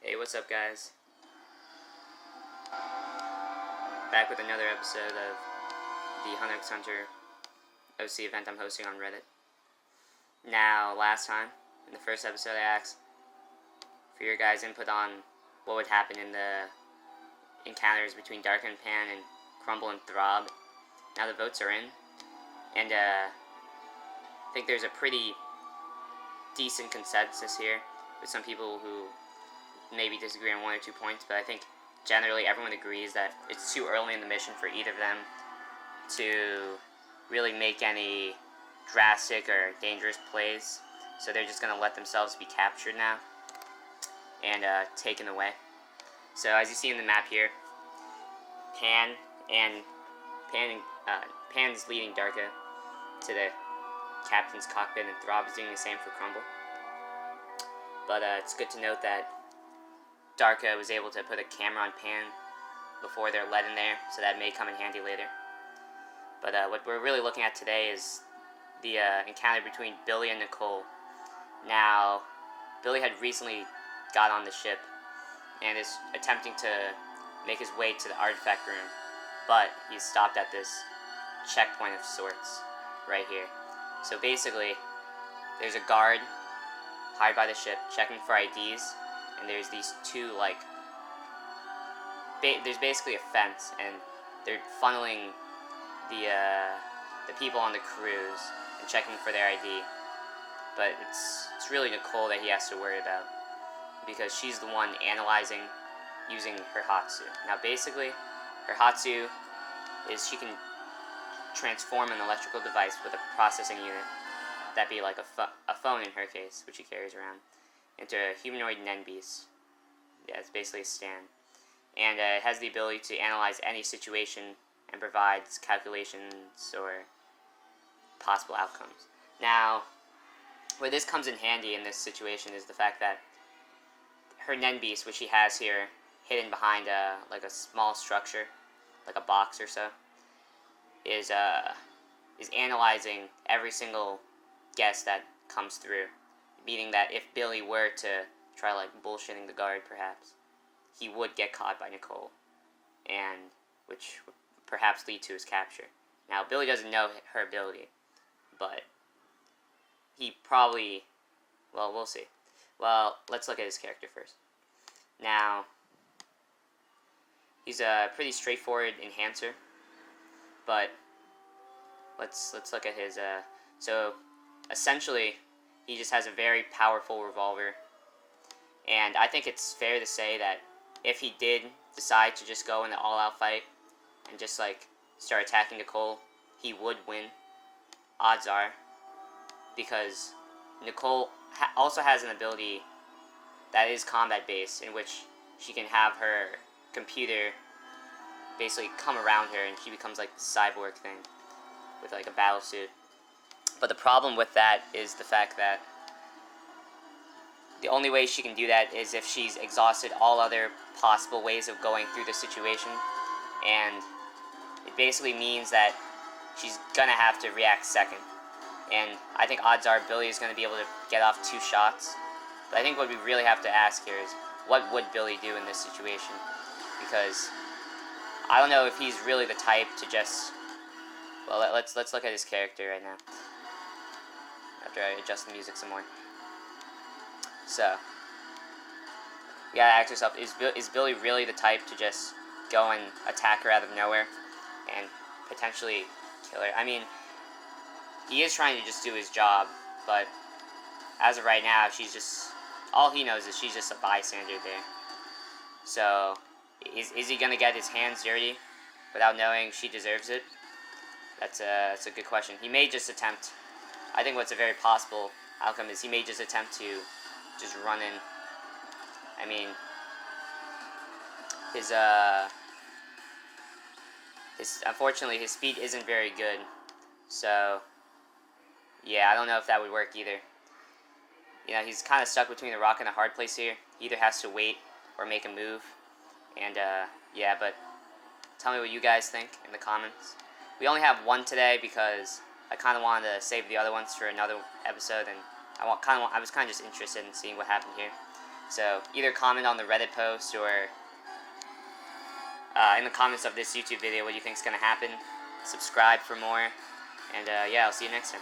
Hey, what's up, guys? Back with another episode of the Hunter x Hunter OC event I'm hosting on Reddit. Now, last time, in the first episode, I asked for your guys' input on what would happen in the encounters between Darka and Pan and Crumble and Throb. Now the votes are in, and I think there's a pretty decent consensus here, with some people who maybe disagree on one or 2 points, but I think generally everyone agrees that it's too early in the mission for either of them to really make any drastic or dangerous plays, so they're just going to let themselves be captured now and taken away. So as you see in the map here, Pan's leading Darka to the captain's cockpit, and Throb is doing the same for Crumble. But it's good to note that Darka was able to put a camera on Pan before they're led in there, so that may come in handy later. But what we're really looking at today is the encounter between Billy and Nicole. Now, Billy had recently got on the ship and is attempting to make his way to the artifact room, but he's stopped at this checkpoint of sorts right here. So basically, there's a guard hired by the ship checking for IDs, and there's these two, there's basically a fence, and they're funneling the people on the cruise and checking for their ID. But it's really Nicole that he has to worry about, because she's the one analyzing using her Hatsu. Now basically, her Hatsu is she can transform an electrical device with a processing unit, that'd be like a phone in her case, which she carries around, into a humanoid Nen beast. Yeah, it's basically a stand. And it has the ability to analyze any situation and provides calculations or possible outcomes. Now, where this comes in handy in this situation is the fact that her Nen beast, which she has here, hidden behind like a small structure, like a box or so, is analyzing every single guess that comes through. Meaning that if Billy were to try bullshitting the guard, perhaps, he would get caught by Nicole, and which would perhaps lead to his capture. Now, Billy doesn't know her ability, but he probably, well, we'll see. Well, let's look at his character first. Now, he's a pretty straightforward enhancer, but let's look at his, so essentially, he just has a very powerful revolver, and I think it's fair to say that if he did decide to just go in the all-out fight and just start attacking Nicole, he would win. Odds are, because Nicole also has an ability that is combat-based, in which she can have her computer basically come around her, and she becomes like the cyborg thing with a battle suit. But the problem with that is the fact that the only way she can do that is if she's exhausted all other possible ways of going through the situation, and it basically means that she's gonna have to react second. And I think odds are Billy is gonna be able to get off 2 shots. But I think what we really have to ask here is, what would Billy do in this situation? Because I don't know if he's really the type to just, well, let's look at his character right now, after I adjust the music some more. So, you gotta ask yourself, is Billy really the type to just go and attack her out of nowhere and potentially kill her? I mean, he is trying to just do his job, but as of right now, all he knows is she's just a bystander there. So, is he gonna get his hands dirty without knowing she deserves it? That's a good question. He may just attempt, I think what's a very possible outcome is he may just attempt to just run in. I mean, unfortunately, his speed isn't very good. So, yeah, I don't know if that would work either. You know, he's kind of stuck between a rock and a hard place here. He either has to wait or make a move. And, yeah, but tell me what you guys think in the comments. We only have one today because I kind of wanted to save the other ones for another episode, and I was kind of just interested in seeing what happened here. So either comment on the Reddit post or in the comments of this YouTube video what you think is going to happen. Subscribe for more. And yeah, I'll see you next time.